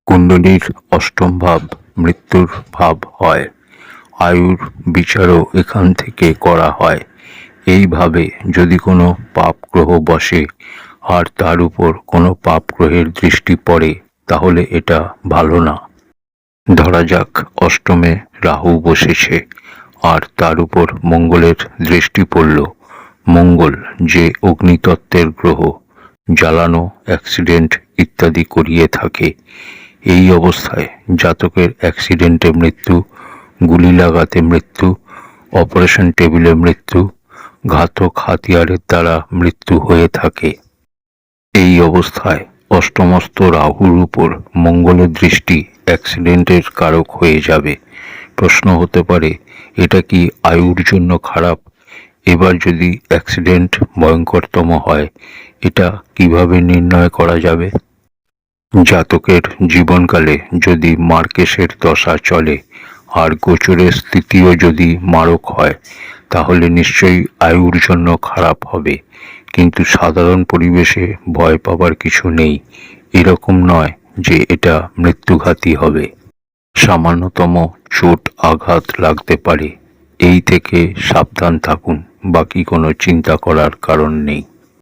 কুণ্ডলীর অষ্টম ভাব মৃত্যুর ভাব হয়। আয়ুর বিচারও এখান থেকে করা হয়। এইভাবে যদি কোনো পাপ গ্রহ বসে আর তার উপর কোনো পাপ গ্রহের দৃষ্টি পড়ে তাহলে এটা ভালো না। ধরা যাক অষ্টমে রাহু বসেছে আর তার উপর মঙ্গলের দৃষ্টি পড়ল। মঙ্গল যে অগ্নিতত্ত্বের গ্রহ, জ্বালানো, অ্যাক্সিডেন্ট ইত্যাদি করিয়ে থাকে। এই অবস্থায় জাতকের অ্যাক্সিডেন্টে মৃত্যু, গুলি লাগাতে মৃত্যু, অপারেশন টেবিলে মৃত্যু, ঘাতক হাতিয়ারের দ্বারা মৃত্যু হয়ে থাকে। এই অবস্থায় অষ্টমস্ত রাহুর উপর মঙ্গলের দৃষ্টি অ্যাক্সিডেন্টের কারক হয়ে যাবে। প্রশ্ন হতে পারে, এটা কি আয়ুর জন্য খারাপ? এবার যদি অ্যাক্সিডেন্ট ভয়ঙ্করতম হয়, এটা কিভাবে নির্ণয় করা যাবে? জাতকের জীবনকালে যদি মার্কেশের দশা চলে আর গোচরের স্থিতিও যদি মারক হয় তাহলে নিশ্চয়ই আয়ুর জন্য খারাপ হবে। কিন্তু সাধারণ পরিবেশে ভয় পাবার কিছু নেই। এরকম নয় যে এটা মৃত্যুঘাতী হবে। সামান্যতম চোট আঘাত লাগতে পারে। এই থেকে সাবধান থাকুন, বাকি কোনো চিন্তা করার কারণ নেই।